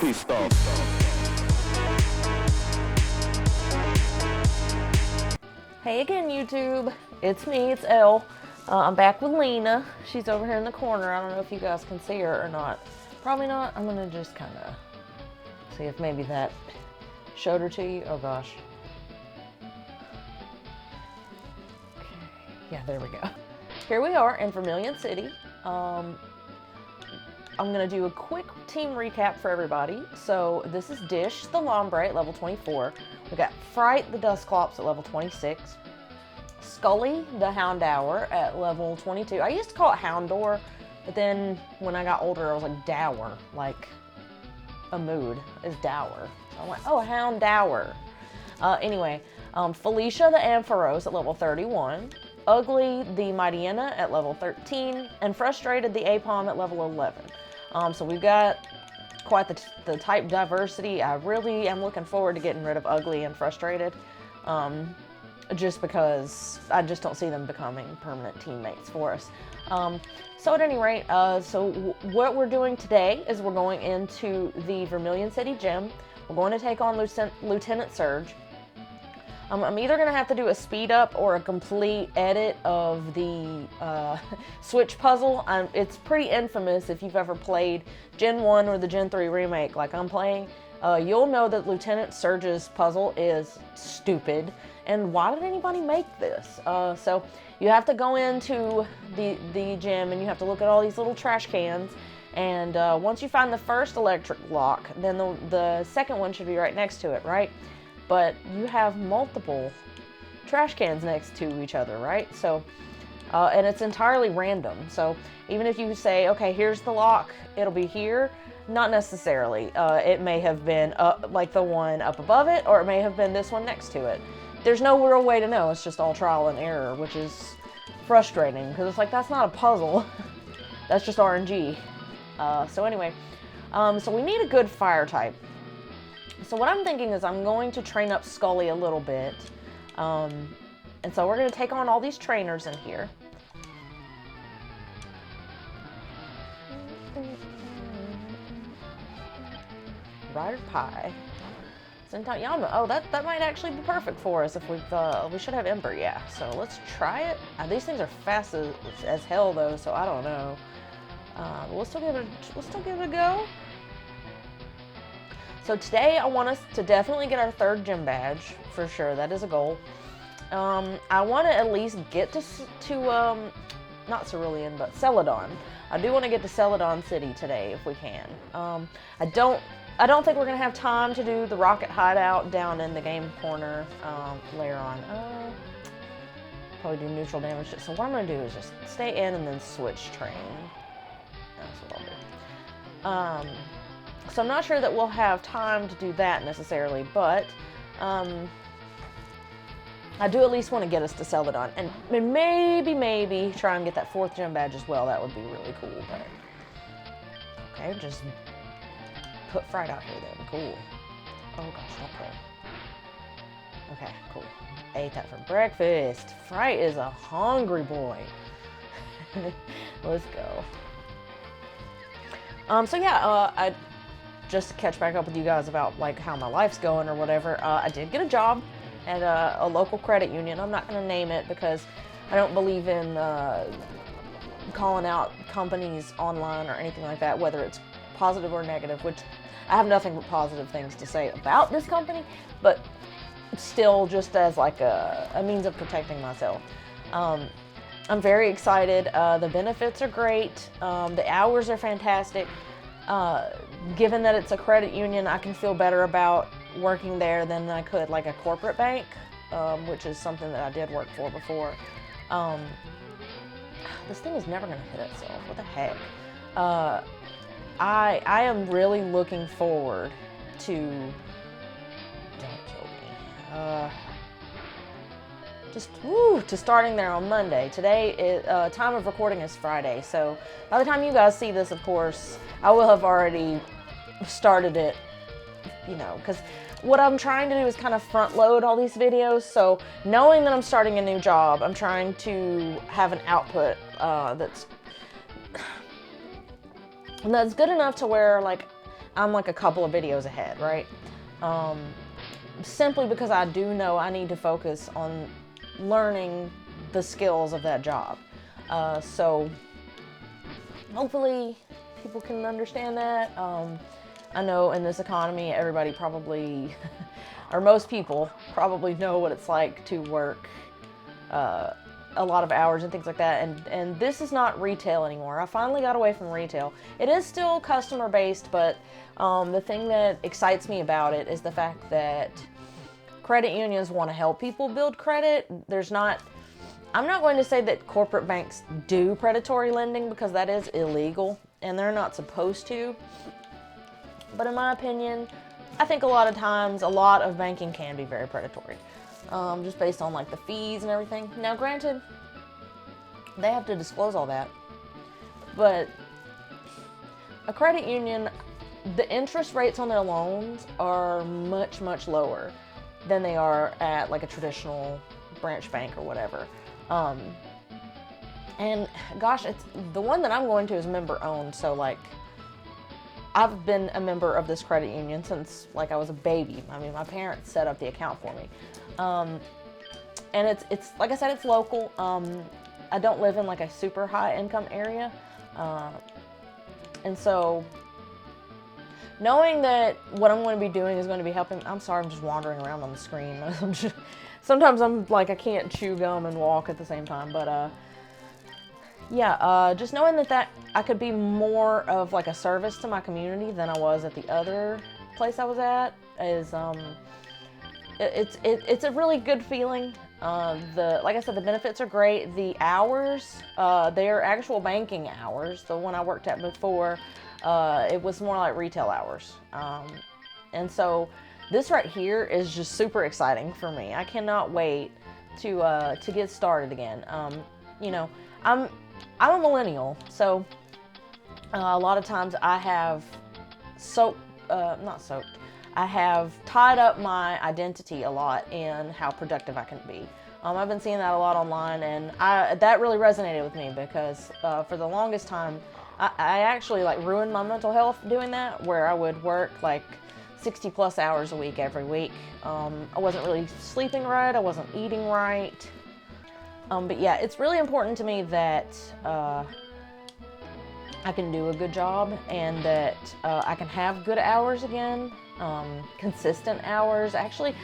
pissed off. Hey again, YouTube. It's me, it's Elle. I'm back with Lena. She's over here in the corner. I don't know if you guys can see her or not. Probably not. I'm gonna just kind of see if maybe that showed her to you. Oh gosh. Okay. Yeah, there we go. Here we are in Vermilion City. I'm gonna do a quick team recap for everybody. So this is Dish, the Lombre at level 24. We got Fright, the Dusclops at level 26. Scully, the Houndour at level 22. I used to call it Houndor, but then when I got older, I was like Dower, like a mood is dour. So I went, oh, Houndour. Anyway, Felicia, the Ampharos at level 31. Ugly, the Mightyena at level 13. And Frustrated, the Apom at level 11. So we've got quite the type diversity. I really am looking forward to getting rid of Ugly and Frustrated. Just because I just don't see them becoming permanent teammates for us. So at any rate, what we're doing today is we're going into the Vermilion City Gym. We're going to take on Lieutenant Surge. I'm either going to have to do a speed up or a complete edit of the Switch puzzle. It's pretty infamous if you've ever played Gen 1 or the Gen 3 remake like I'm playing. You'll know that Lieutenant Surge's puzzle is stupid. And why did anybody make this? So you have to go into the gym and you have to look at all these little trash cans. And once you find the first electric lock, then the second one should be right next to it, right? But you have multiple trash cans next to each other, right? So, and it's entirely random. So even if you say, okay, here's the lock, it'll be here. Not necessarily. It may have been like the one up above it, or it may have been this one next to it. There's no real way to know. It's just all trial and error, which is frustrating because it's like, that's not a puzzle. That's just RNG. So anyway, so we need a good fire type. So what I'm thinking is I'm going to train up Scully a little bit. And so we're going to take on all these trainers in here. Rider Pie. Y'all know, oh, that might actually be perfect for us if we should have Ember, yeah. So let's try it. These things are fast as hell though, so I don't know. We'll still give it a go. So today I want us to definitely get our 3rd gym badge for sure. That is a goal. I want to at least get to not Cerulean, but Celadon. I do want to get to Celadon City today if we can. I don't think we're going to have time to do the rocket hideout down in the game corner later on. Probably do neutral damage. So what I'm going to do is just stay in and then switch train. That's what I'll do. So I'm not sure that we'll have time to do that necessarily, but I do at least want to get us to Celadon. And maybe try and get that 4th gym badge as well. That would be really cool. But okay, just put Fright out here then. Cool. Oh gosh, not pray. Okay, cool. I ate that for breakfast. Fright is a hungry boy. Let's go. So yeah, I just to catch back up with you guys about like how my life's going or whatever. I did get a job at a local credit union. I'm not going to name it because I don't believe in calling out companies online or anything like that, whether it's positive or negative, which I have nothing but positive things to say about this company, but still just as like a means of protecting myself. I'm very excited. The benefits are great. The hours are fantastic. Given that it's a credit union, I can feel better about working there than I could like a corporate bank, which is something that I did work for before. This thing is never going to hit itself. What the heck? I am really looking forward to... Don't kill me. To starting there on Monday. Today, time of recording is Friday, so by the time you guys see this, of course, I will have already started it, you know, because what I'm trying to do is kind of front load all these videos, so knowing that I'm starting a new job, I'm trying to have an output that's good enough to where, like, I'm like a couple of videos ahead, right? Simply because I do know I need to focus on learning the skills of that job. So hopefully people can understand that. I know in this economy, everybody probably, or most people probably know what it's like to work a lot of hours and things like that. And this is not retail anymore. I finally got away from retail. It is still customer based, but the thing that excites me about it is the fact that credit unions want to help people build credit. I'm not going to say that corporate banks do predatory lending, because that is illegal and they're not supposed to. But in my opinion, I think a lot of times, a lot of banking can be very predatory, just based on like the fees and everything. Now, granted, they have to disclose all that, but a credit union, the interest rates on their loans are much, much lower than they are at like a traditional branch bank or whatever. And gosh, it's the one that I'm going to is member owned. So like, I've been a member of this credit union since like I was a baby. I mean, my parents set up the account for me. And it's like I said, it's local. I don't live in like a super high income area. And so knowing that what I'm going to be doing is going to be helping, I'm sorry, I'm just wandering around on the screen. Sometimes I'm like, I can't chew gum and walk at the same time, but yeah, just knowing that I could be more of like a service to my community than I was at the other place I was at is, it's a really good feeling. Like I said, the benefits are great. The hours, they're actual banking hours. The one I worked at before, it was more like retail hours. And so this right here is just super exciting for me. I cannot wait to get started again. You know, I'm a millennial, so a lot of times I have I have tied up my identity a lot in how productive I can be. I've been seeing that a lot online, and that really resonated with me because for the longest time, I actually like ruined my mental health doing that, where I would work like 60 plus hours a week every week. I wasn't really sleeping right, I wasn't eating right. But yeah, it's really important to me that I can do a good job and that I can have good hours again, consistent hours. Actually,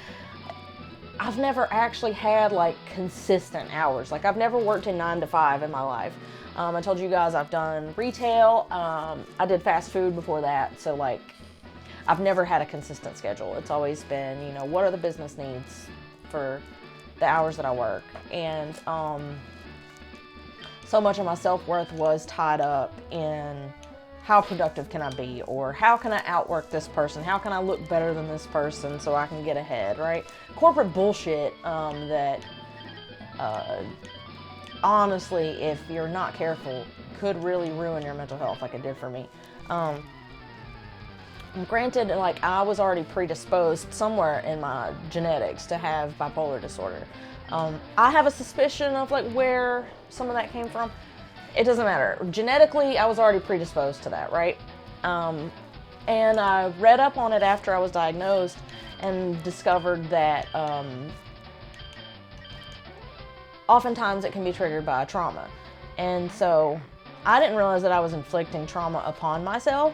I've never actually had like consistent hours. Like I've never worked a 9 to 5 in my life. I told you guys I've done retail. I did fast food before that. So like, I've never had a consistent schedule. It's always been, you know, what are the business needs for the hours that I work? And so much of my self-worth was tied up in how productive can I be, or how can I outwork this person? How can I look better than this person so I can get ahead, right? Corporate bullshit that honestly, if you're not careful, could really ruin your mental health like it did for me. Granted, like I was already predisposed somewhere in my genetics to have bipolar disorder. I have a suspicion of like where some of that came from. It doesn't matter. Genetically, I was already predisposed to that, right? And I read up on it after I was diagnosed and discovered that oftentimes it can be triggered by trauma. And so I didn't realize that I was inflicting trauma upon myself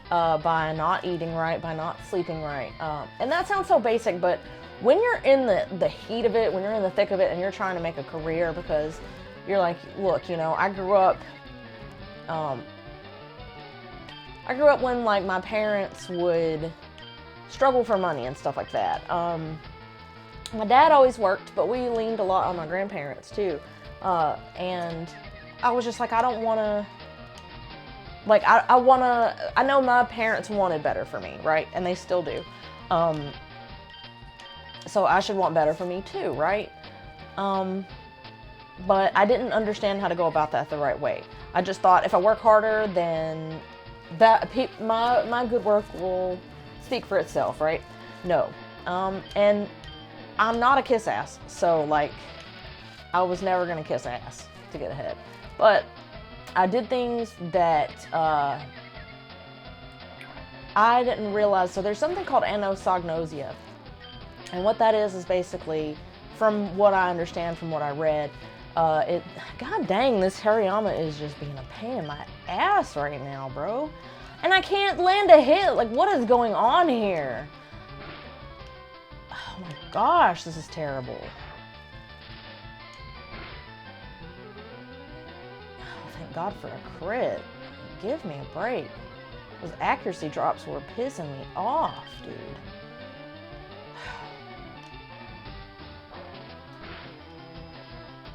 by not eating right, by not sleeping right. And that sounds so basic, but when you're in the heat of it, when you're in the thick of it and you're trying to make a career, because you're like, look, you know, I grew up when like my parents would struggle for money and stuff like that. My dad always worked, but we leaned a lot on my grandparents too. And I was just like, I don't want to, like, I know my parents wanted better for me, right? And they still do. So I should want better for me too, right? But I didn't understand how to go about that the right way. I just thought if I work harder, then my good work will speak for itself, right? No. And I'm not a kiss ass, so like, I was never gonna kiss ass to get ahead. But I did things that I didn't realize, so there's something called anosognosia. And what that is basically, from what I understand, from what I read, God dang, this Hariyama is just being a pain in my ass right now, bro. And I can't land a hit. Like, what is going on here? Oh my gosh, this is terrible. Oh, thank God for a crit. Give me a break. Those accuracy drops were pissing me off, dude.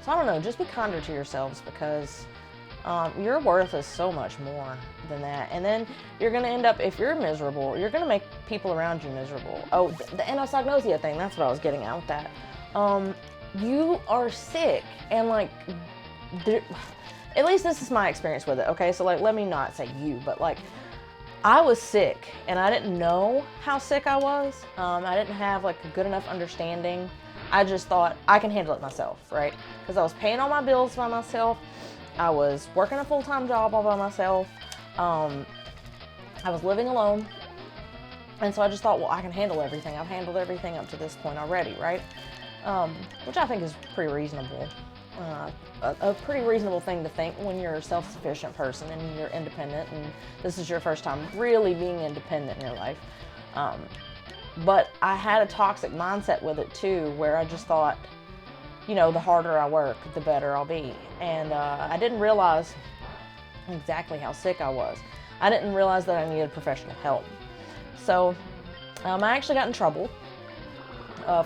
So I don't know, just be kinder to yourselves, because your worth is so much more than that. And then you're going to end up, if you're miserable, you're going to make people around you miserable. Oh, the anosognosia thing, that's what I was getting at with that. You are sick, and like, at least this is my experience with it, okay? So like, let me not say you, but like, I was sick, and I didn't know how sick I was. I didn't have like a good enough understanding. I just thought I can handle it myself, right? Because I was paying all my bills by myself. I was working a full-time job all by myself. I was living alone. And so I just thought, well, I can handle everything. I've handled everything up to this point already, right? Which I think is pretty reasonable. A pretty reasonable thing to think when you're a self-sufficient person and you're independent, and this is your first time really being independent in your life. But I had a toxic mindset with it too, where I just thought, you know, the harder I work, the better I'll be. And I didn't realize exactly how sick I was. I didn't realize that I needed professional help. So I actually got in trouble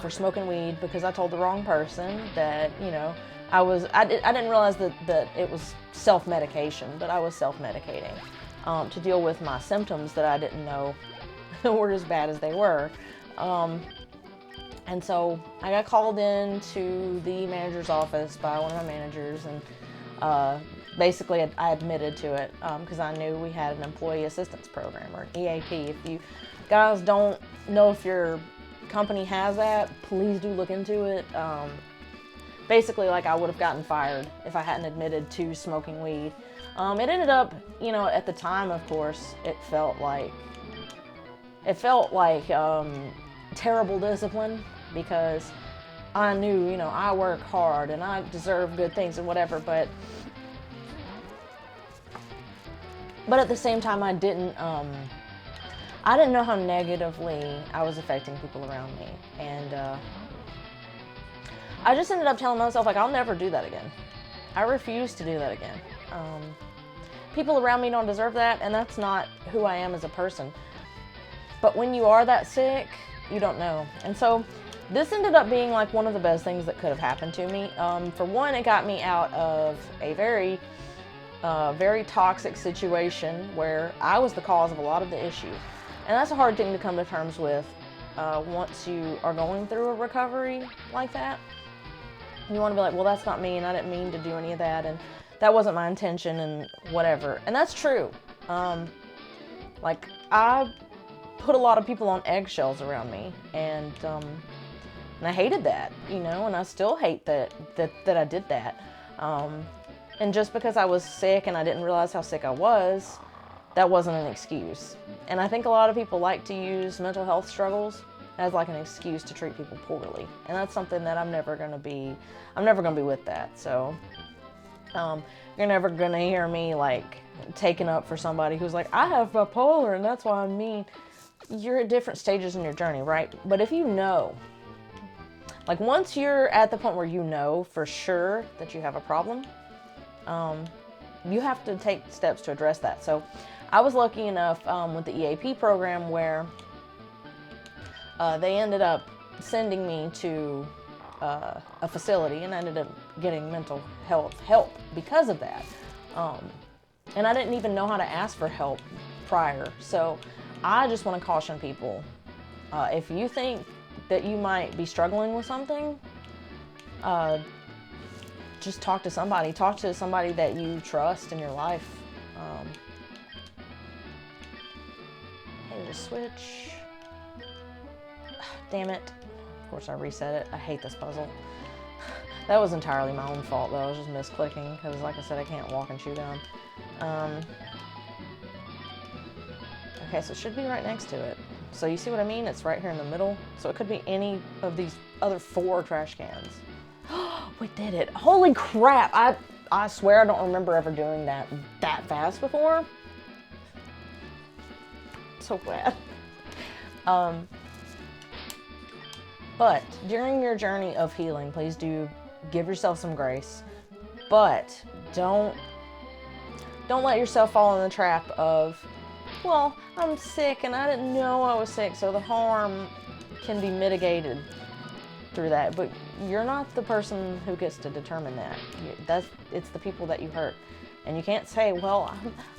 for smoking weed because I told the wrong person that, you know, I didn't realize that it was self-medication, but I was self-medicating to deal with my symptoms that I didn't know were as bad as they were. And so I got called in to the manager's office by one of my managers, and basically I admitted to it because I knew we had an employee assistance program, or an EAP. If you guys don't know if your company has that, please do look into it. Basically, like, I would have gotten fired if I hadn't admitted to smoking weed. It ended up, you know, at the time, of course, it felt like terrible discipline, because I knew, you know, I work hard and I deserve good things and whatever, but at the same time, I didn't know how negatively I was affecting people around me, and I just ended up telling myself, like, I'll never do that again. I refuse to do that again. People around me don't deserve that, and that's not who I am as a person. But when you are that sick, you don't know. And so this ended up being like one of the best things that could have happened to me. For one, it got me out of a very toxic situation where I was the cause of a lot of the issues. And that's a hard thing to come to terms with once you are going through a recovery like that. You want to be like, well, that's not me, and I didn't mean to do any of that, and that wasn't my intention, and whatever. And that's true. Like, I put a lot of people on eggshells around me, and I hated that, you know, and I still hate that I did that. And just because I was sick and I didn't realize how sick I was, that wasn't an excuse. And I think a lot of people like to use mental health struggles as like an excuse to treat people poorly. And that's something that I'm never gonna be with that. So you're never gonna hear me like taking up for somebody who's like, I have bipolar and that's why I'm mean. You're at different stages in your journey, right? But if you know, like, once you're at the point where you know for sure that you have a problem, you have to take steps to address that. So I was lucky enough with the EAP program where they ended up sending me to a facility, and I ended up getting mental health help because of that. And I didn't even know how to ask for help prior. So I just want to caution people, if you think that you might be struggling with something, just talk to somebody. Talk to somebody that you trust in your life. Here's a switch. Damn it. Of course I reset it. I hate this puzzle. That was entirely my own fault though. I was just misclicking because, like I said, I can't walk and chew gum. Okay, so it should be right next to it. So you see what I mean? It's right here in the middle. So it could be any of these other 4 trash cans. We did it. Holy crap. I swear I don't remember ever doing that fast before. So glad. But during your journey of healing, please do give yourself some grace. But don't let yourself fall in the trap of, well, I'm sick and I didn't know I was sick, so the harm can be mitigated through that. But you're not the person who gets to determine that. It's the people that you hurt. And you can't say, well,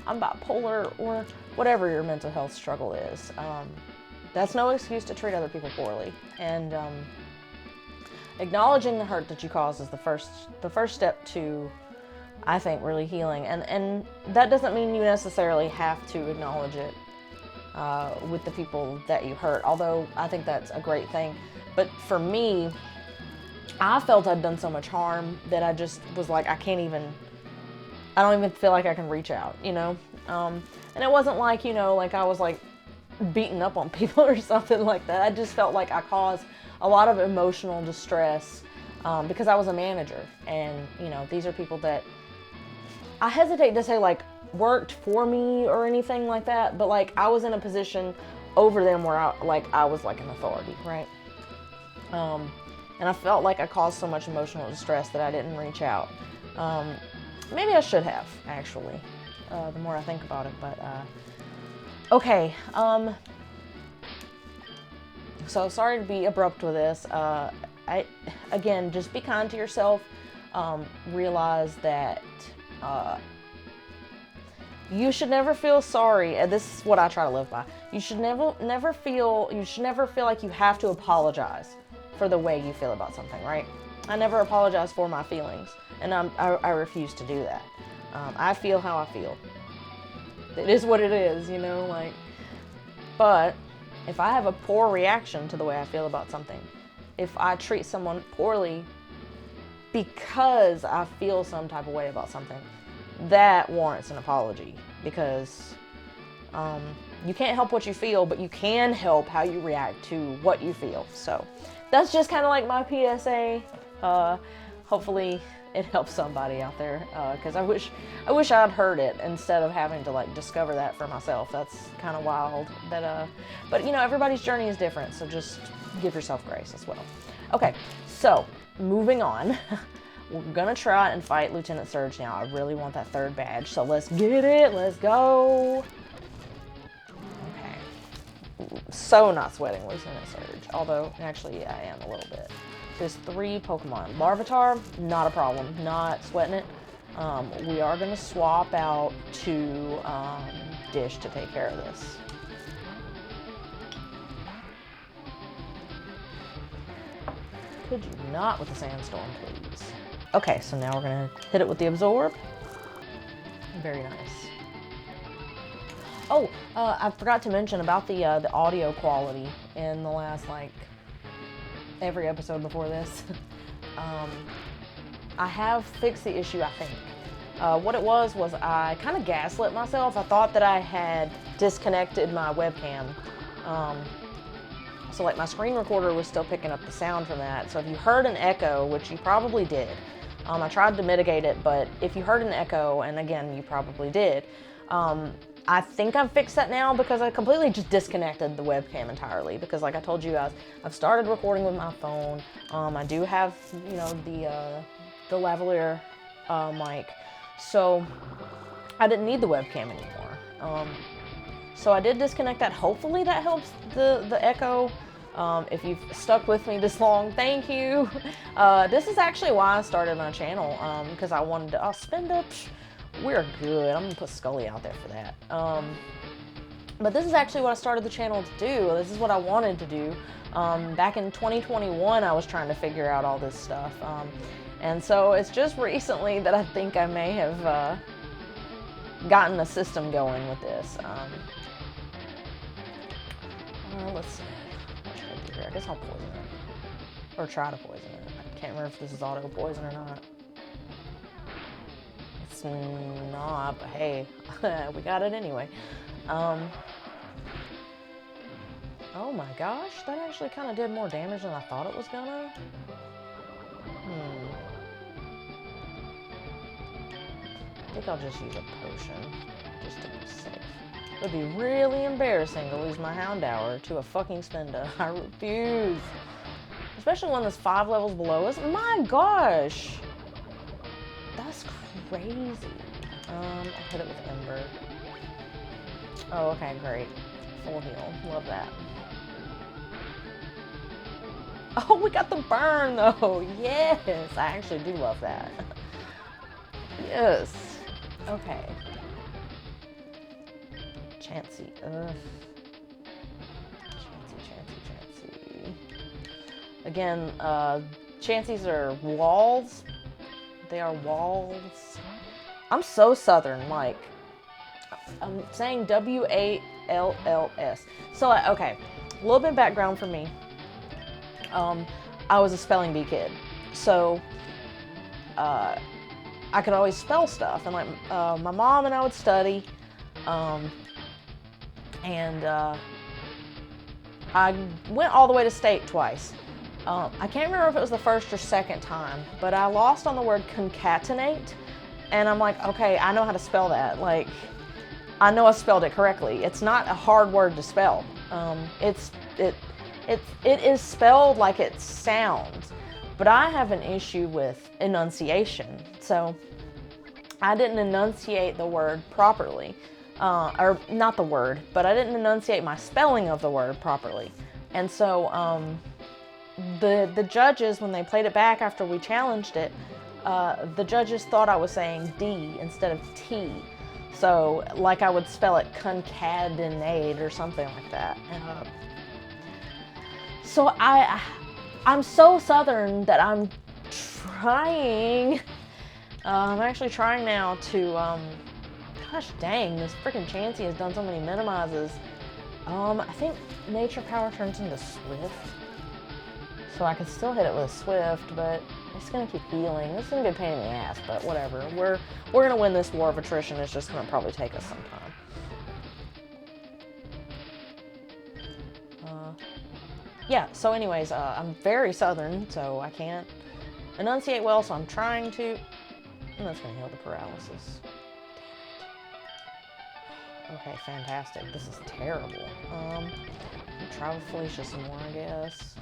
I'm bipolar or whatever your mental health struggle is. That's no excuse to treat other people poorly. And acknowledging the hurt that you caused is the first step to, I think, really healing. And that doesn't mean you necessarily have to acknowledge it with the people that you hurt, although I think that's a great thing. But for me, I felt I'd done so much harm that I just was like, I don't even feel like I can reach out, you know? And it wasn't like, you know, like I was like beating up on people or something like that. I just felt like I caused a lot of emotional distress because I was a manager. And, you know, these are people that I hesitate to say like worked for me or anything like that, but like I was in a position over them where I was like an authority, right? And I felt like I caused so much emotional distress that I didn't reach out. Maybe I should have, actually, the more I think about it, but, okay. So sorry to be abrupt with this. Again, just be kind to yourself. Realize that, you should never feel sorry. And this is what I try to live by. You should never feel like you have to apologize for the way you feel about something, right? I never apologize for my feelings, and I refuse to do that. I feel how I feel. It is what it is, you know, like, but if I have a poor reaction to the way I feel about something, if I treat someone poorly because I feel some type of way about something, that warrants an apology, because you can't help what you feel, but you can help how you react to what you feel. So that's just kind of like my PSA. Hopefully it helps somebody out there, because I wish I'd heard it instead of having to like discover that for myself. That's kind of wild. That but you know, everybody's journey is different, so just give yourself grace as well. Okay, so moving on. We're gonna try and fight Lieutenant Surge now. I really want that 3rd badge, so let's get it. Let's go. Okay. So not sweating Lieutenant Surge, although actually I am a little bit. There's 3 Pokemon. Larvitar, not a problem. Not sweating it. We are gonna swap out to Dish to take care of this. Could you not with the Sandstorm, please? Okay, so now we're gonna hit it with the Absorb. Very nice. Oh, I forgot to mention about the audio quality in the last, like, every episode before this. I have fixed the issue, I think. What it was I kind of gaslit myself. I thought that I had disconnected my webcam. So like my screen recorder was still picking up the sound from that. So if you heard an echo, which you probably did, I tried to mitigate it, but if you heard an echo, and again, you probably did, I think I've fixed that now because I completely just disconnected the webcam entirely, because like I told you guys, I've started recording with my phone. I do have, you know, the lavalier mic, so I didn't need the webcam anymore. So I did disconnect that. Hopefully that helps the echo. If you've stuck with me this long, thank you. This is actually why I started my channel, because I wanted to, spend up. We're good. I'm gonna put Scully out there for that. But this is actually what I started the channel to do. This is what I wanted to do. Back in 2021, I was trying to figure out all this stuff. And so it's just recently that I think I may have gotten a system going with this. Let's see. What should I do here? I guess I'll poison it. Or try to poison it. I can't remember if this is auto poison or not. It's not, but hey, we got it anyway. Oh my gosh, that actually kind of did more damage than I thought it was gonna. I think I'll just use a potion, just to be safe. It would be really embarrassing to lose my Houndour to a fucking Spinda. I refuse. Especially one that's 5 levels below us. My gosh! That's crazy. I'll hit it with Ember. Oh, okay, great. Full heal. Love that. Oh, we got the burn, though. Yes! I actually do love that. Yes. Okay. Chansey. Ugh. Chansey. Again, Chanseys are walls. They are walls. I'm so southern, like, I'm saying W-A-L-L-S. So, okay, a little bit of background for me. I was a spelling bee kid, so I could always spell stuff, and like my mom and I would study, and I went all the way to state twice. I can't remember if it was the first or second time, but I lost on the word concatenate, and I'm like, okay, I know how to spell that. Like, I know I spelled it correctly. It's not a hard word to spell. It is spelled like it sounds, but I have an issue with enunciation. So I didn't enunciate the word properly, or not the word, but I didn't enunciate my spelling of the word properly. And so the judges, when they played it back after we challenged it, the judges thought I was saying D instead of T. So like I would spell it concatenate or something like that. So I'm so southern that I'm trying. I'm actually trying now to, gosh dang, this freaking Chansey has done so many minimizes. I think Nature Power turns into Swift. So I could still hit it with a Swift, but it's gonna keep healing. It's gonna be a pain in the ass, but whatever. We're gonna win this war of attrition. It's just gonna probably take us some time. Yeah, so anyways, I'm very southern, so I can't enunciate well, so I'm trying to, and that's gonna heal the paralysis. Damn it. Okay, fantastic. This is terrible. I'll try with Felicia some more, I guess.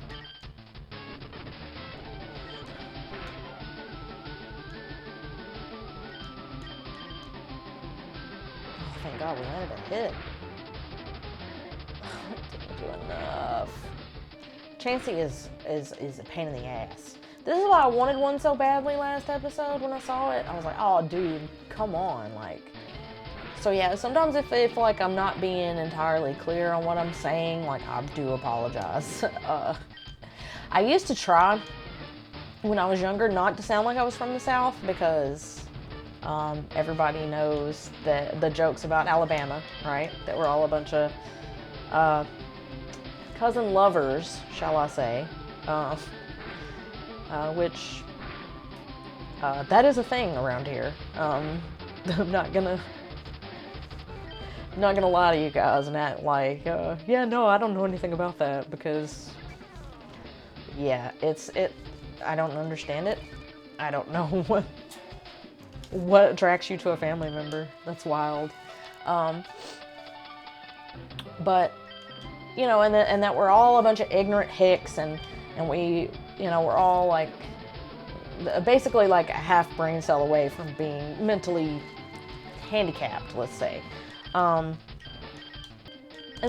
Oh, thank God we landed a hit. Didn't do enough. Chansey is a pain in the ass. This is why I wanted one so badly last episode when I saw it. I was like, oh dude, come on, like. So yeah, sometimes if like I'm not being entirely clear on what I'm saying, like I do apologize. I used to try when I was younger not to sound like I was from the South because everybody knows the jokes about Alabama, right? That we're all a bunch of cousin lovers, shall I say, which that is a thing around here. I'm not gonna lie to you guys and act like, yeah, no, I don't know anything about that because, yeah, I don't understand it. I don't know what attracts you to a family member. That's wild. But you know, and that we're all a bunch of ignorant hicks, and we, you know, we're all like, basically like a half brain cell away from being mentally handicapped, let's say. And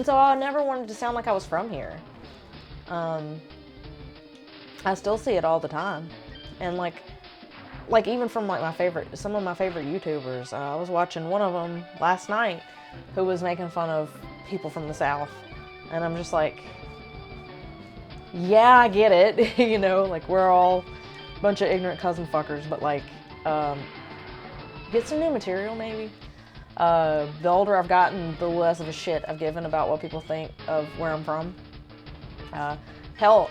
so I never wanted to sound like I was from here. I still see it all the time, and like even from like some of my favorite YouTubers. I was watching one of them last night who was making fun of people from the South. And I'm just like, yeah, I get it. You know, like we're all a bunch of ignorant cousin fuckers, but like, get some new material maybe. The older I've gotten, the less of a shit I've given about what people think of where I'm from. Hell,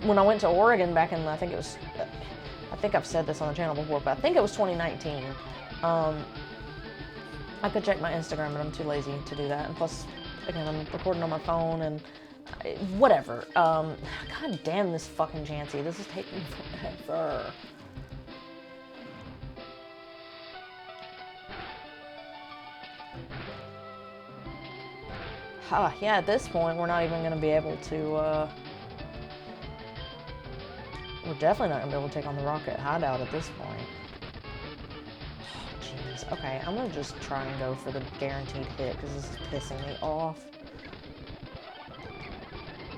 when I went to Oregon back in, I think I've said this on the channel before, but I think it was 2019. I could check my Instagram, but I'm too lazy to do that. And plus, again, I'm recording on my phone and whatever. God damn this fucking Chansey. This is taking forever. Yeah, at this point, we're not even going to be able to, we're definitely not going to be able to take on the rocket hideout at this point. Jeez. Okay, I'm going to just try and go for the guaranteed hit, because this is pissing me off.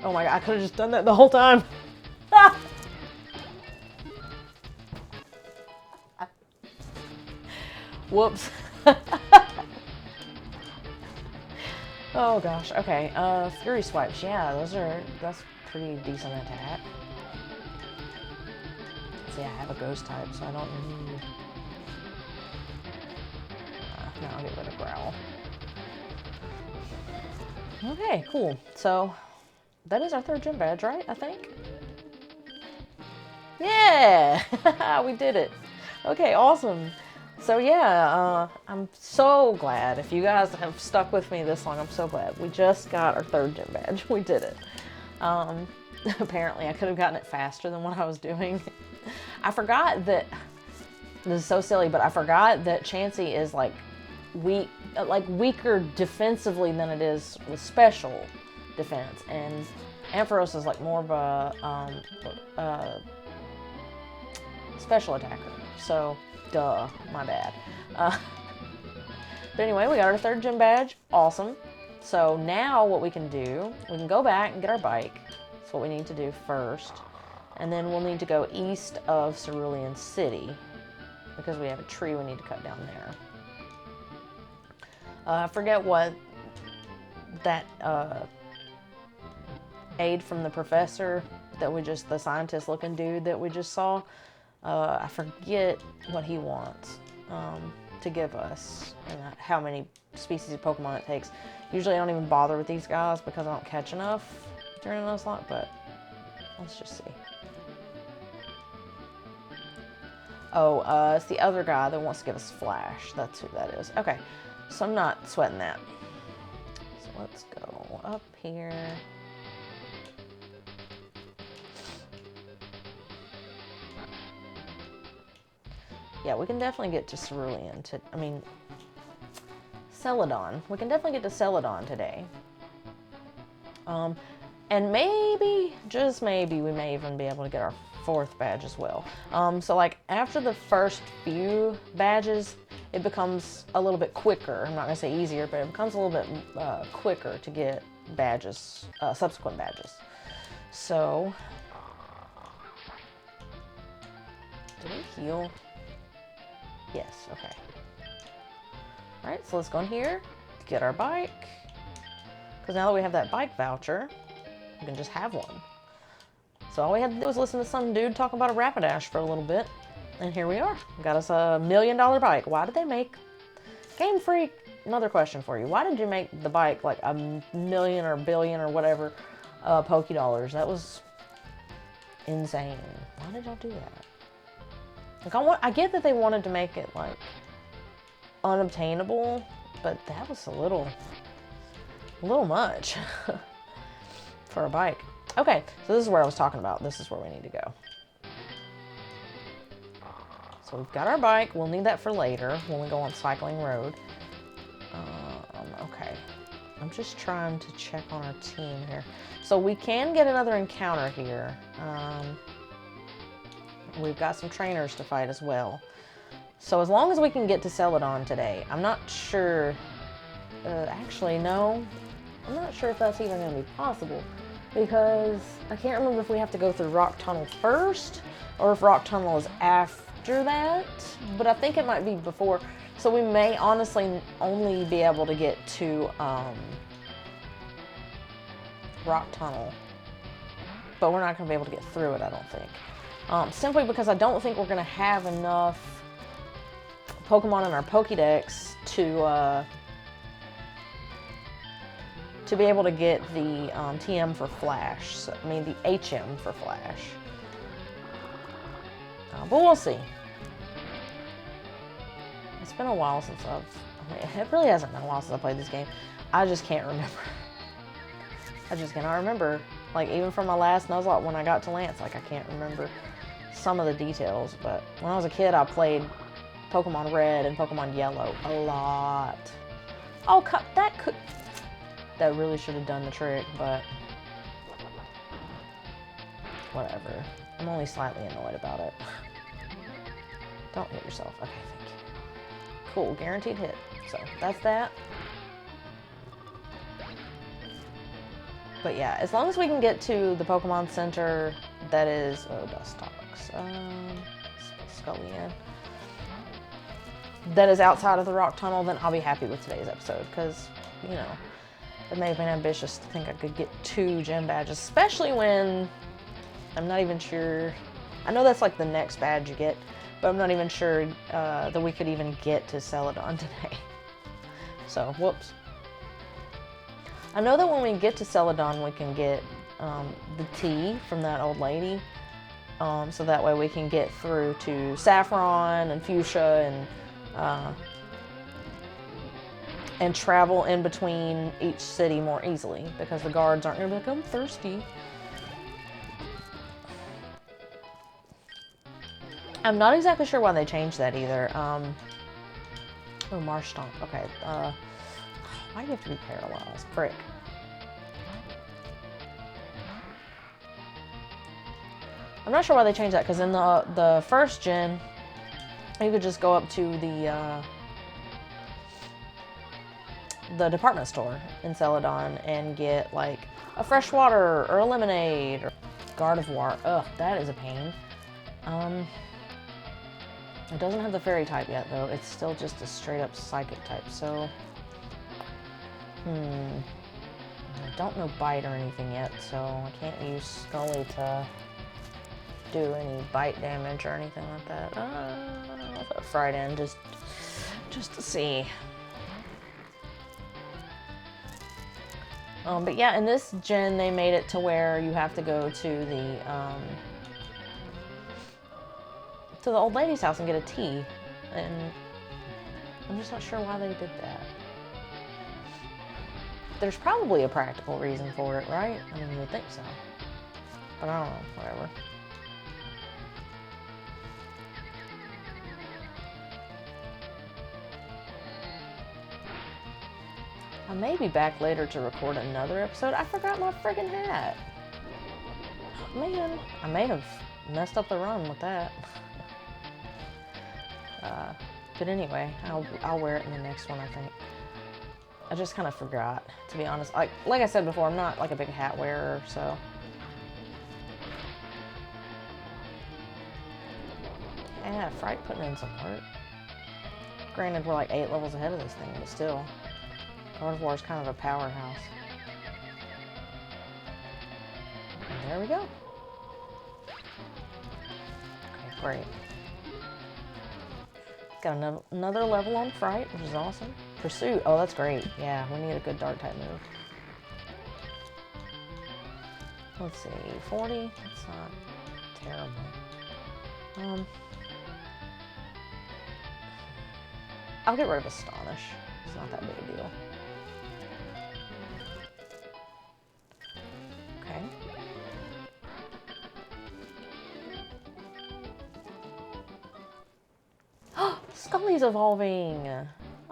Oh my god, I could have just done that the whole time. Ah! Whoops. Oh gosh, okay, Fury Swipes, yeah, that's pretty decent attack. See, I have a ghost type, so I don't need... no, I'll get rid of Growl. Okay, cool, so that is our 3rd gym badge, right, I think? Yeah! We did it! Okay, awesome! So yeah, I'm so glad. If you guys have stuck with me this long, I'm so glad. We just got our 3rd gym badge. We did it. Apparently, I could have gotten it faster than what I was doing. I forgot that, this is so silly, but I forgot that Chansey is like weaker defensively than it is with special defense. And Ampharos is like more of a special attacker. So, duh, my bad. But anyway, we got our 3rd gym badge. Awesome. So now what we can do, we can go back and get our bike. That's what we need to do first. And then we'll need to go east of Cerulean City because we have a tree we need to cut down there. I forget what that aid from the professor that the scientist looking dude that we just saw. I forget what he wants to give us and how many species of Pokemon it takes. Usually I don't even bother with these guys because I don't catch enough during a Nuzlocke, but let's just see. Oh, it's the other guy that wants to give us Flash. That's who that is. Okay, so I'm not sweating that. So let's go up here. Yeah, we can definitely get to Cerulean, Celadon. We can definitely get to Celadon today. And maybe, just maybe, we may even be able to get our 4th badge as well. So like after the first few badges, it becomes a little bit quicker. I'm not gonna say easier, but it becomes a little bit quicker to get badges, subsequent badges. So, did we heal? Yes, okay. Alright, so let's go in here, get our bike. Because now that we have that bike voucher, we can just have one. So all we had to do was listen to some dude talk about a Rapidash for a little bit. And here we are. We got us a $1 million bike. Why did they make... Game Freak, another question for you. Why did you make the bike like $1 million or $1 billion or whatever Pokédollars? That was insane. Why did y'all do that? Like, I get that they wanted to make it, like, unobtainable, but that was a little much for a bike. Okay, so this is where I was talking about. This is where we need to go. So we've got our bike. We'll need that for later when we go on Cycling Road. Okay. I'm just trying to check on our team here. So we can get another encounter here. We've got some trainers to fight as well. So as long as we can get to Celadon today, I'm not sure, actually no, I'm not sure if that's even going to be possible because I can't remember if we have to go through Rock Tunnel first or if Rock Tunnel is after that, but I think it might be before. So we may honestly only be able to get to Rock Tunnel, but we're not going to be able to get through it, I don't think. Simply because I don't think we're going to have enough Pokemon in our Pokédex to be able to get the TM for Flash. So, I mean, the HM for Flash. But we'll see. It's been a while since it really hasn't been a while since I played this game. I just can't remember. I just cannot remember. Like, even from my last Nuzlocke when I got to Lance, like, I can't remember some of the details. But when I was a kid, I played Pokemon Red and Pokemon Yellow a lot. Oh, that really should have done the trick, but whatever. I'm only slightly annoyed about it. Don't hit yourself. Okay, thank you. Cool, guaranteed hit. So, that's that. But yeah, as long as we can get to the Pokemon Center that is... Oh, Dustox. Scullion. That is outside of the Rock Tunnel, then I'll be happy with today's episode. Because, you know, it may have been ambitious to think I could get 2 gym badges. Especially when I'm not even sure... I know that's like the next badge you get. But I'm not even sure that we could even get to Celadon today. So, whoops. I know that when we get to Celadon, we can get the tea from that old lady. So that way we can get through to Saffron and Fuchsia and travel in between each city more easily. Because the guards aren't going to be like, I'm thirsty. I'm not exactly sure why they changed that either. Oh, Marsh Stomp. Okay. Why do you have to be paralyzed? Frick. I'm not sure why they changed that, because in the first gen, you could just go up to the department store in Celadon and get, like, a fresh water or a lemonade or Gardevoir. Ugh, that is a pain. It doesn't have the fairy type yet, though. It's still just a straight-up psychic type, so... I don't know Bite or anything yet, so I can't use Scully to do any bite damage or anything like that. I'll put Frighten just to see. But yeah, in this gen, they made it to where you have to go to the old lady's house and get a tea, and I'm just not sure why they did that. There's probably a practical reason for it, right? I mean, you would think so. But I don't know, whatever. I may be back later to record another episode. I forgot my friggin' hat. Man, I may have messed up the run with that. But anyway, I'll wear it in the next one, I think. I just kind of forgot, to be honest. Like I said before, I'm not like a big hat wearer, so. Yeah, Fright putting in some work. Granted, we're like 8 levels ahead of this thing, but still. Gardevoir is kind of a powerhouse. And there we go. Okay, great. Got another level on Fright, which is awesome. Pursuit. Oh, that's great. Yeah, we need a good dark type move. Let's see. 40. That's not terrible. I'll get rid of Astonish. It's not that big a deal. Okay. Scully's evolving.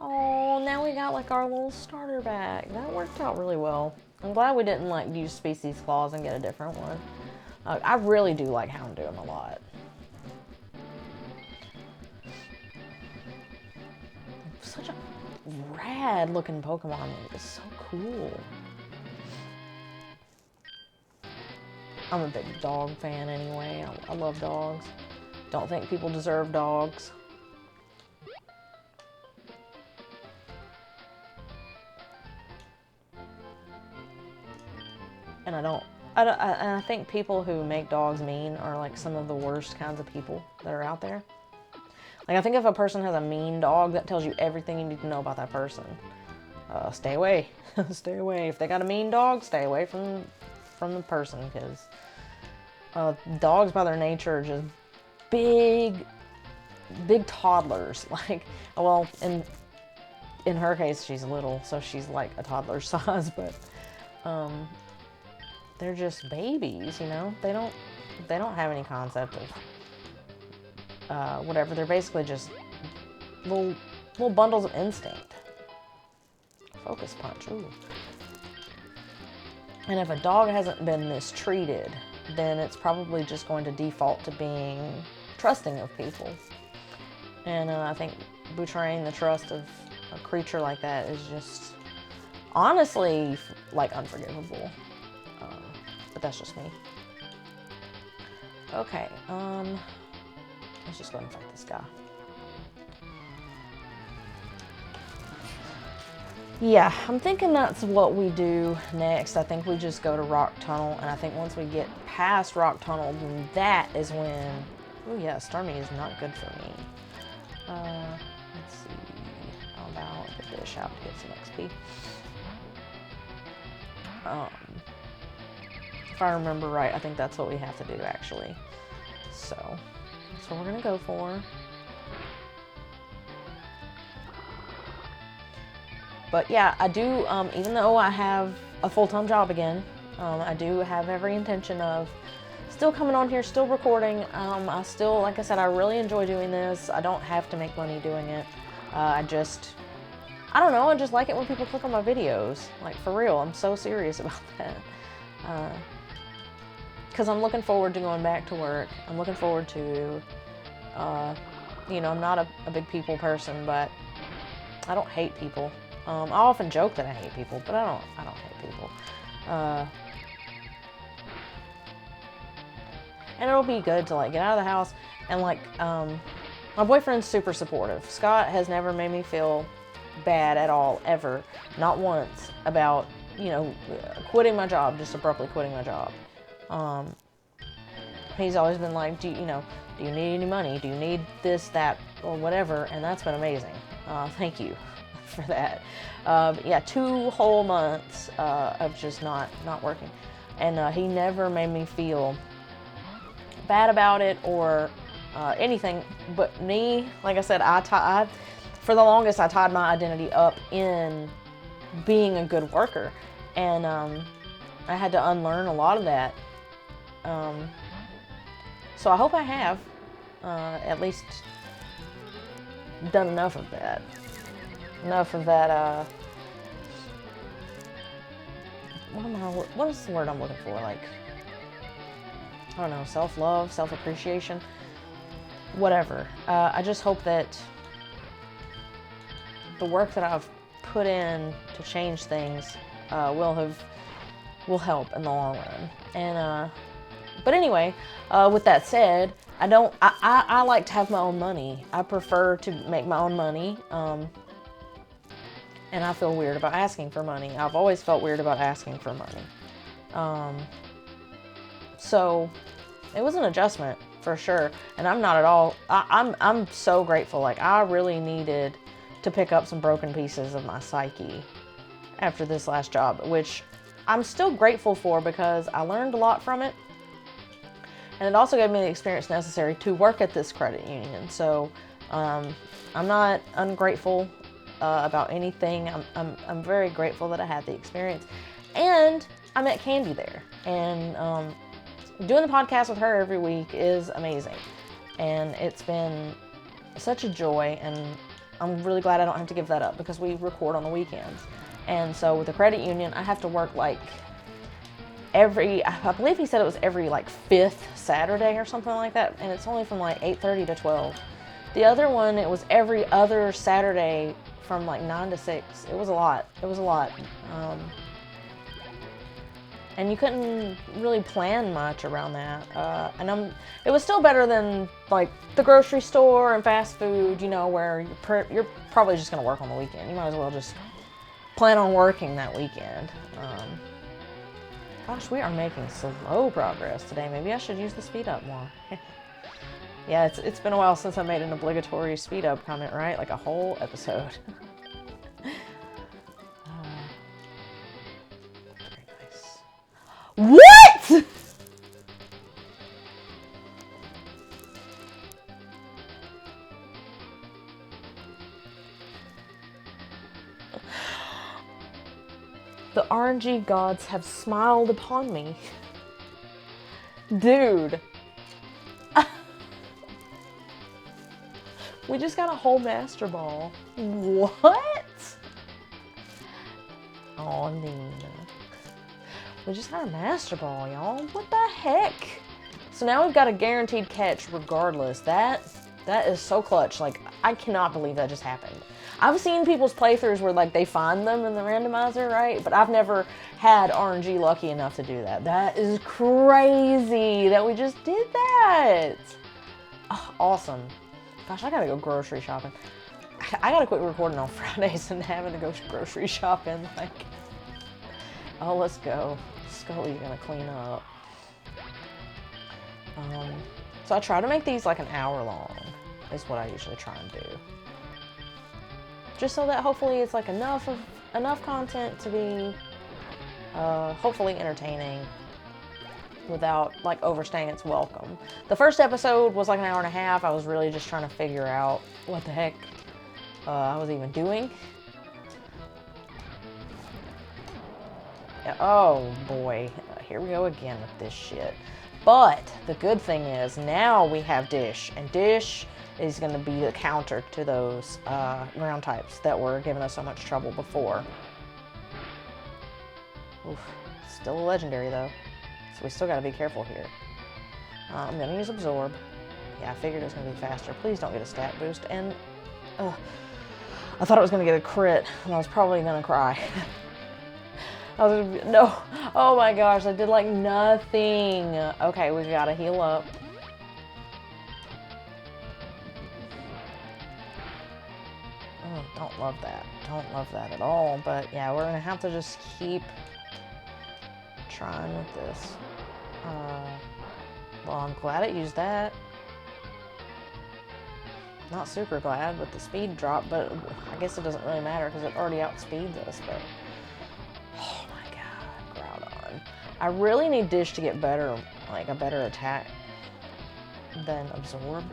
Oh, now we got like our little starter back. That worked out really well. I'm glad we didn't like use Species Claws and get a different one. I really do like Houndoom a lot. Such a rad looking Pokemon. It's so cool. I'm a big dog fan anyway. I love dogs. Don't think people deserve dogs. And I think people who make dogs mean are like some of the worst kinds of people that are out there. Like, I think if a person has a mean dog, that tells you everything you need to know about that person. Stay away. Stay away. If they got a mean dog, stay away from the person, because dogs by their nature are just big toddlers. Like, well, in her case, she's little, so she's like a toddler size, but they're just babies, you know? They don't have any concept of whatever. They're basically just little bundles of instinct. Focus punch, ooh. And if a dog hasn't been mistreated, then it's probably just going to default to being trusting of people. And I think betraying the trust of a creature like that is just honestly like unforgivable. But that's just me. Okay, let's just go ahead and fight this guy. Yeah, I'm thinking that's what we do next. I think we just go to Rock Tunnel, and I think once we get past Rock Tunnel, then that is when... Oh yeah, Stormy is not good for me. Let's see. How about get Dish out to get some XP? If I remember right, I think that's what we have to do, actually. So, that's what we're gonna go for. But yeah, I do, even though I have a full-time job again, I do have every intention of still coming on here, still recording. I still, like I said, I really enjoy doing this. I don't have to make money doing it. I don't know, I just like it when people click on my videos. Like, for real, I'm so serious about that. Because I'm looking forward to going back to work. I'm looking forward to, you know, I'm not a big people person, but I don't hate people. I often joke that I hate people, but I don't hate people. And it'll be good to like get out of the house and like, my boyfriend's super supportive. Scott has never made me feel bad at all, ever. Not once about, you know, quitting my job, just abruptly quitting my job. He's always been like, do you need any money? Do you need this, that, or whatever? And that's been amazing. Thank you for that. Yeah, 2 whole months of just not working, and he never made me feel bad about it or anything. But me, like I said, for the longest I tied my identity up in being a good worker, and I had to unlearn a lot of that. So I hope I have at least done enough of that. Enough of that, what is the word I'm looking for? Like, I don't know, self-love, self-appreciation, whatever. I just hope that the work that I've put in to change things will help in the long run. And but anyway, with that said, I like to have my own money. I prefer to make my own money. And I feel weird about asking for money. I've always felt weird about asking for money. So it was an adjustment for sure. And I'm not at all, I'm so grateful. Like, I really needed to pick up some broken pieces of my psyche after this last job, which I'm still grateful for because I learned a lot from it. And it also gave me the experience necessary to work at this credit union. So I'm not ungrateful about anything. I'm very grateful that I had the experience, and I met Candy there, and doing the podcast with her every week is amazing, and it's been such a joy, and I'm really glad I don't have to give that up because we record on the weekends. And so with the credit union, I have to work like I believe he said it was every like 5th Saturday or something like that, and it's only from like 8:30 to 12. The other one, it was every other Saturday from like 9 to 6. It was a lot. And you couldn't really plan much around that. It was still better than like the grocery store and fast food, you know, where you're probably just going to work on the weekend. You might as well just plan on working that weekend. Gosh, we are making slow progress today. Maybe I should use the speed up more. Yeah, it's been a while since I made an obligatory speed up comment, right? Like a whole episode. Very nice. What? The RNG gods have smiled upon me. Dude. We just got a whole Master Ball. What? Oh, Nina. We just got a Master Ball, y'all. What the heck? So now we've got a guaranteed catch regardless. That is so clutch. Like, I cannot believe that just happened. I've seen people's playthroughs where, like, they find them in the randomizer, right? But I've never had RNG lucky enough to do that. That is crazy that we just did that. Oh, awesome. Gosh, I gotta go grocery shopping. I gotta quit recording on Fridays and having to go grocery shopping. Like, oh, let's go. Scully's gonna clean up. So I try to make these like an hour long, is what I usually try and do. Just so that hopefully it's like enough content to be hopefully entertaining without like overstaying its welcome. The first episode was like an hour and a half. I was really just trying to figure out what the heck I was even doing. Oh boy, here we go again with this shit. But the good thing is now we have Dish, and Dish is going to be the counter to those ground types that were giving us so much trouble before. Oof, still a legendary though, so we still got to be careful here. I'm going to use Absorb. Yeah, I figured it was going to be faster. Please don't get a stat boost. And I thought I was going to get a crit, and I was probably going to cry. No, oh my gosh, I did like nothing. Okay, we gotta heal up. Oh, don't love that. Don't love that at all. But yeah, we're gonna have to just keep trying with this. Well, I'm glad it used that. Not super glad with the speed drop, but I guess it doesn't really matter because it already outspeeds us, but oh my god, Groudon. I really need Dish to get better, like a better attack than Absorb.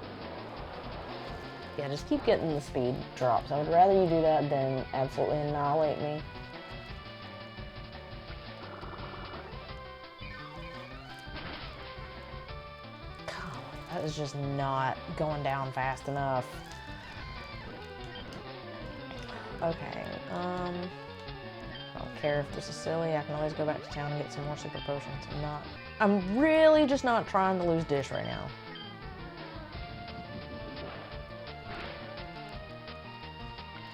Yeah, just keep getting the speed drops. I would rather you do that than absolutely annihilate me. Golly, that is just not going down fast enough. Okay, I don't care if this is silly. I can always go back to town and get some more super potions. I'm really just not trying to lose Dish right now.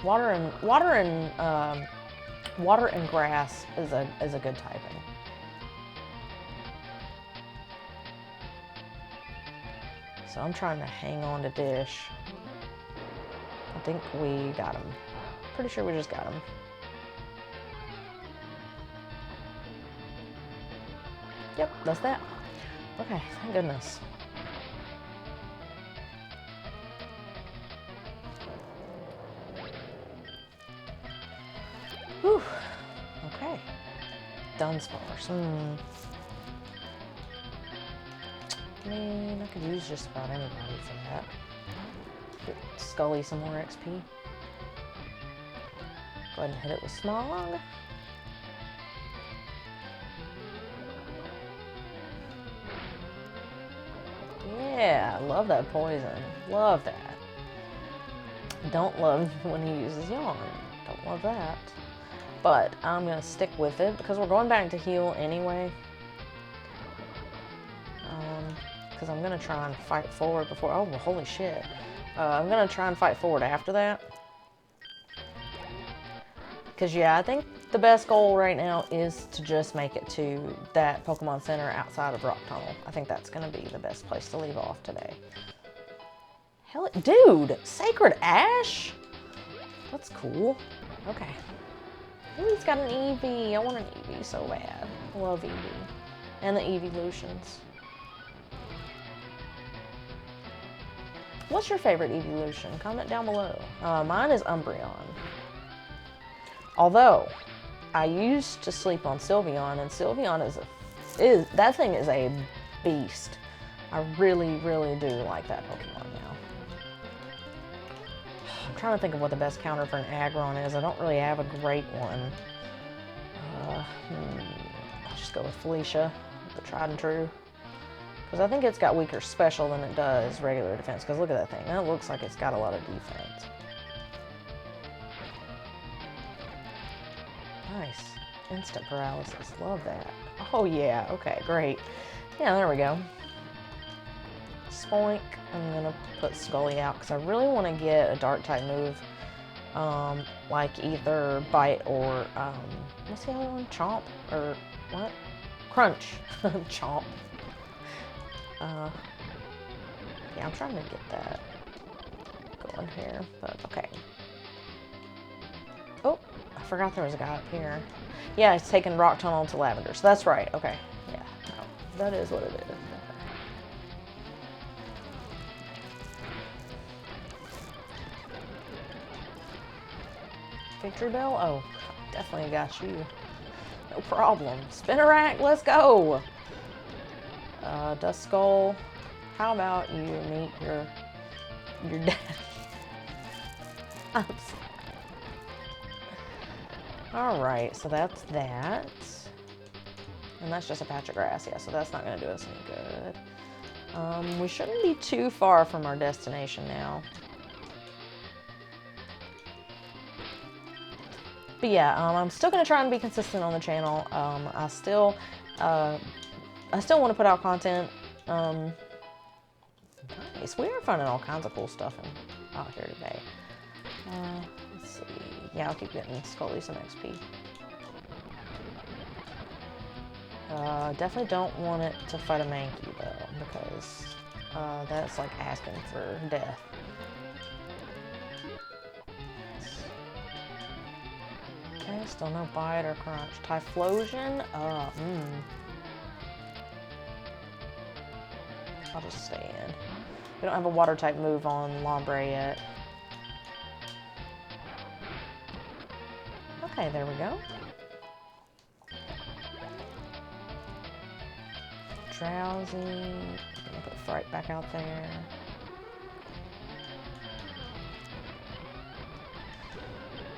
Water and grass is a good typing. So I'm trying to hang on to Dish. I think we got him. Pretty sure we just got him. Yep, that's that. Okay, thank goodness. Whew. Okay. Dunsparce. I mean, I could use just about anybody for that. Get Scully some more XP. Go ahead and hit it with Smog. Yeah, love that poison. Love that. Don't love when he uses Yawn. Don't love that. But I'm going to stick with it because we're going back to heal anyway. Because I'm going to try and fight forward before... Oh, well, holy shit. I'm going to try and fight forward after that. Because, yeah, I think the best goal right now is to just make it to that Pokemon Center outside of Rock Tunnel. I think that's going to be the best place to leave off today. Hell, dude! Sacred Ash? That's cool. Okay. Ooh, he's got an Eevee. I want an Eevee so bad. I love Eevee. And the Eeveelutions. What's your favorite Eeveelution? Comment down below. Mine is Umbreon. Although, I used to sleep on Sylveon, and Sylveon that thing is a beast. I really, really do like that Pokemon now. I'm trying to think of what the best counter for an Aggron is. I don't really have a great one. I'll just go with Felicia, the tried and true. Because I think it's got weaker special than it does regular defense. Because look at that thing. That looks like it's got a lot of defense. Nice. Instant paralysis. Love that. Oh yeah. Okay, great. Yeah, there we go. Spoink. I'm going to put Scully out because I really want to get a dark type move. Like either Bite or, what's the other one? Chomp? Or what? Crunch. Chomp. Yeah, I'm trying to get that going here, but okay. Oh, I forgot there was a guy up here. Yeah, it's taking Rock Tunnel to Lavender, so that's right. Okay, yeah, no, that is what it is. Okay. Victory Bell? Oh, definitely got you. No problem. Spinnerack, let's go! Dust Skull, how about you meet your dad? Alright, so that's that. And that's just a patch of grass, yeah, so that's not going to do us any good. We shouldn't be too far from our destination now. But yeah, I'm still going to try and be consistent on the channel. I still want to put out content. Nice. We are finding all kinds of cool stuff out here today. Let's see. Yeah, I'll keep getting Scully some XP. Definitely don't want it to fight a Mankey though, because that's like asking for death. Okay, still no Bite or Crunch. Typhlosion? I'll just stay in. We don't have a water type move on Lombre yet. Okay, there we go. Drowsy. I'm gonna put Fright back out there.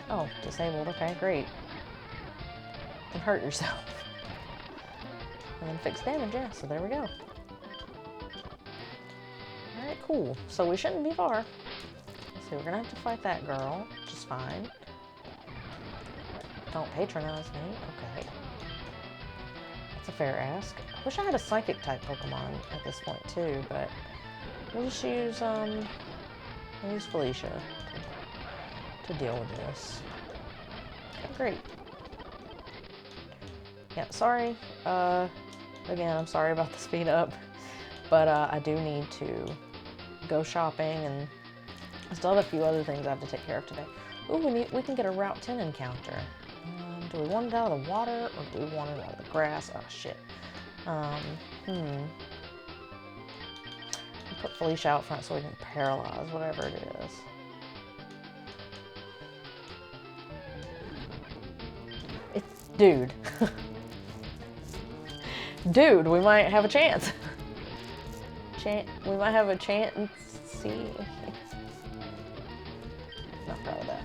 Oh, disabled. Okay, great. You can hurt yourself. And then fix damage, yeah, so there we go. Alright, cool. So we shouldn't be far. Let's see, we're gonna have to fight that girl, which is fine. Don't patronize me. Okay. That's a fair ask. I wish I had a psychic type Pokemon at this point too, but we'll just use we'll use Felicia to deal with this. Okay, great. Yeah, sorry. Again, I'm sorry about the speed up, but I do need to go shopping, and I still have a few other things I have to take care of today. Ooh, we can get a Route 10 encounter. Do we want it out of the water, or do we want it out of the grass? Oh, shit. Put Felicia out front so we can paralyze whatever it is. Dude. Dude, we might have a chance. We might have a chance. See. Not proud of that.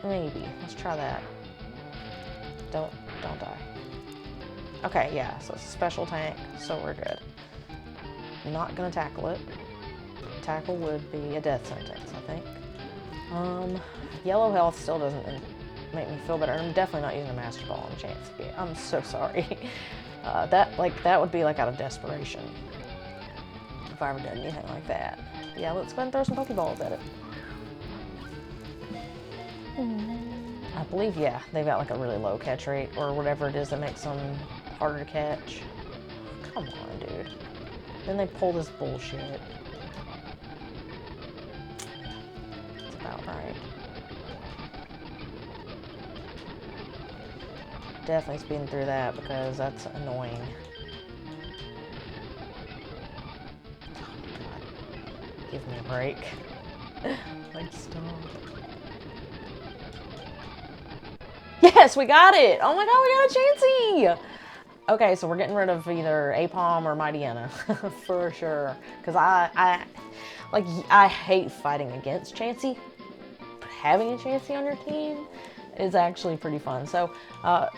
Maybe. Let's try that. Don't die. Okay, yeah, so it's a special tank, so we're good. I'm not gonna tackle it. Tackle would be a death sentence, I think. Yellow health still doesn't make me feel better. I'm definitely not using a Master Ball on Chansey. I'm so sorry. That would be like out of desperation if I ever did anything like that. Yeah, let's go ahead and throw some Pokeballs at it. I believe, yeah, they've got like a really low catch rate or whatever it is that makes them harder to catch. Come on, dude. Then they pull this bullshit. That's about right. Definitely speeding through that because that's annoying. Oh my god. Give me a break. Like, stop. Yes, we got it! Oh my god, we got a Chansey! Okay, so we're getting rid of either Apom or Mightyena. For sure. Because I hate fighting against Chansey. having a Chansey on your team is actually pretty fun. So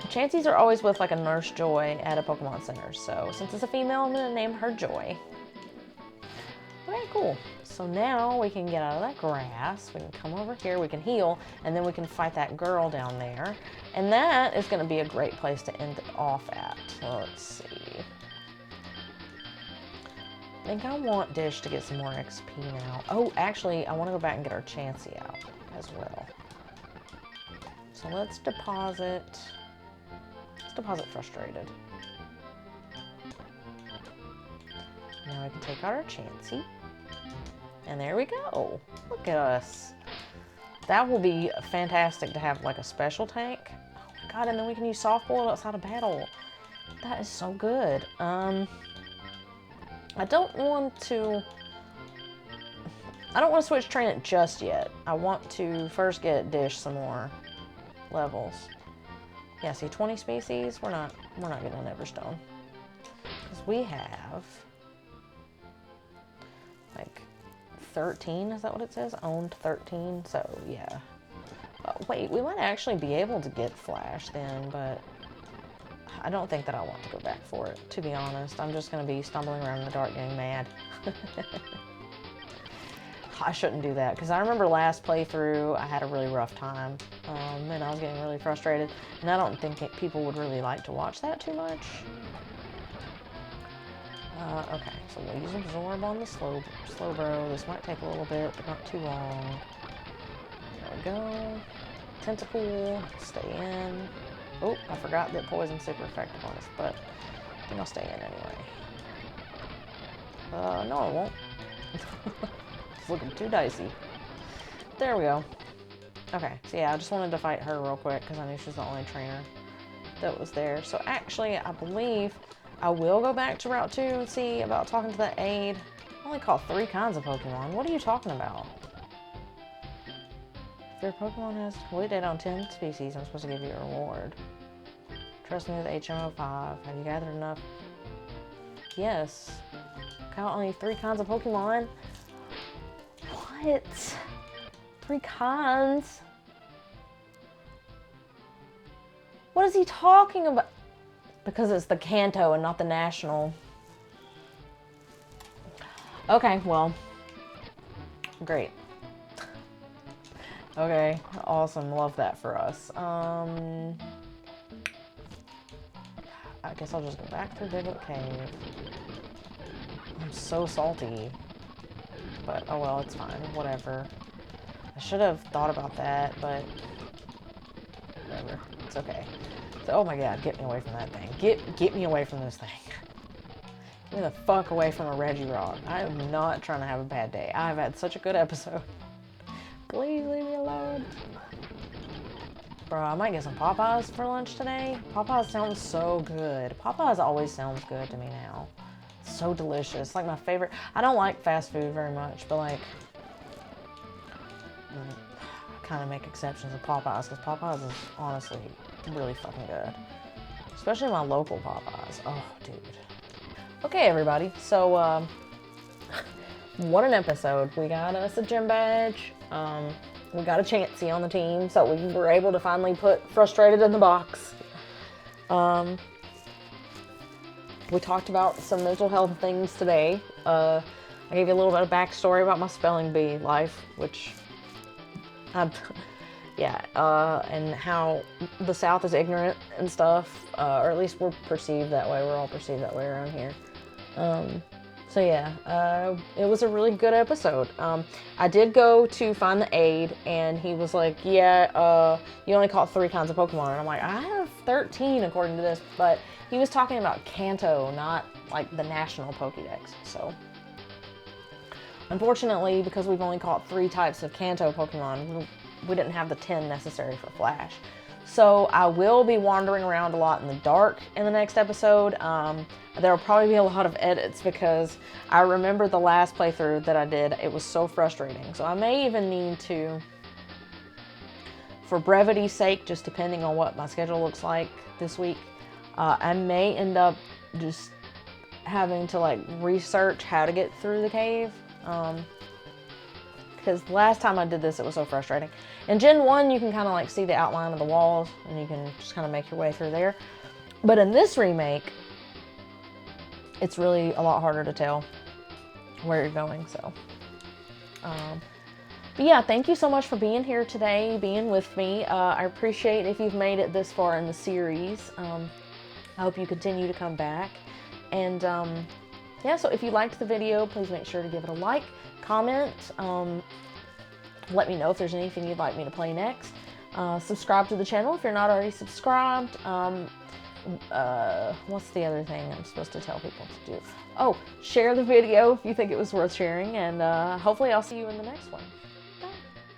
Chanseys are always with like a Nurse Joy at a Pokemon Center. So since it's a female, I'm gonna name her Joy. Okay, cool. So now we can get out of that grass, we can come over here, we can heal, and then we can fight that girl down there. And that is gonna be a great place to end it off at. So let's see. I think I want Dish to get some more XP now. Oh, actually, I wanna go back and get our Chansey out as well. So let's deposit Frustrated. Now we can take out our Chansey. And there we go. Look at us. That will be fantastic to have like a special tank. Oh my god, and then we can use soft boiled outside of battle. That is so good. I don't want to switch train it just yet. I want to first get Dish some more levels. Yeah, see, 20 species, we're not getting an Everstone. Because we have like 13, is that what it says? Owned 13, so yeah. Wait, we might actually be able to get Flash then, but I don't think that I want to go back for it, to be honest. I'm just going to be stumbling around in the dark getting mad. I shouldn't do that, because I remember last playthrough I had a really rough time, and I was getting really frustrated, and I don't think people would really like to watch that too much. Okay, so we'll use Absorb on the Slowbro. This might take a little bit, but not too long. There we go. Tentacool, stay in. Oh, I forgot that Poison's super effective on us, but I think I'll stay in anyway. No, I won't. It's looking too dicey. There we go. Okay, so yeah, I just wanted to fight her real quick because I knew she was the only trainer that was there. So actually, I believe I will go back to Route 2 and see about talking to the aide. I only caught 3 kinds of Pokemon. What are you talking about? If your Pokemon has completed dead on 10 species, I'm supposed to give you a reward. Trust me with HM05. Have you gathered enough? Yes. Caught only 3 kinds of Pokemon. What? 3 kinds? What is he talking about? Because it's the Kanto and not the National. Okay, well. Great. Okay, awesome. Love that for us. I guess I'll just go back through Diglett Cave. I'm so salty. But, oh well, it's fine. Whatever. I should have thought about that, but whatever. It's okay. So, oh my god, get me away from that thing. Get me away from this thing. Get me the fuck away from a Regirock. I am not trying to have a bad day. I've had such a good episode. Please leave me alone. Bro, I might get some Popeyes for lunch today. Popeyes sounds so good. Popeyes always sounds good to me now. So delicious. Like my favorite. I don't like fast food very much, but like I kind of make exceptions with Popeyes because Popeyes is honestly really fucking good. Especially my local Popeyes. Oh, dude. Okay, everybody. So, what an episode. We got us a gym badge. We got a Chansey on the team, so we were able to finally put Frustrated in the box. We talked about some mental health things today. I gave you a little bit of backstory about my spelling bee life, which, yeah, and how the South is ignorant and stuff, or at least we're perceived that way. We're all perceived that way around here. So yeah, it was a really good episode. I did go to find the aide, and he was like, yeah, you only caught 3 kinds of Pokemon. And I'm like, I have 13 according to this, but he was talking about Kanto, not like the national Pokédex. So unfortunately, because we've only caught 3 types of Kanto Pokemon, we didn't have the 10 necessary for Flash. So I will be wandering around a lot in the dark in the next episode. There will probably be a lot of edits because I remember the last playthrough that I did, it was so frustrating. So I may even need to, for brevity's sake, just depending on what my schedule looks like this week, I may end up just having to like research how to get through the cave. because last time I did this, it was so frustrating. In Gen 1, you can kind of like see the outline of the walls, and you can just kind of make your way through there. But in this remake, it's really a lot harder to tell where you're going, so. But yeah, thank you so much for being here today, being with me. I appreciate if you've made it this far in the series. I hope you continue to come back. And yeah, so if you liked the video, please make sure to give it a like, comment, let me know if there's anything you'd like me to play next. Subscribe to the channel if you're not already subscribed. What's the other thing I'm supposed to tell people to do? Oh, share the video if you think it was worth sharing, and hopefully I'll see you in the next one.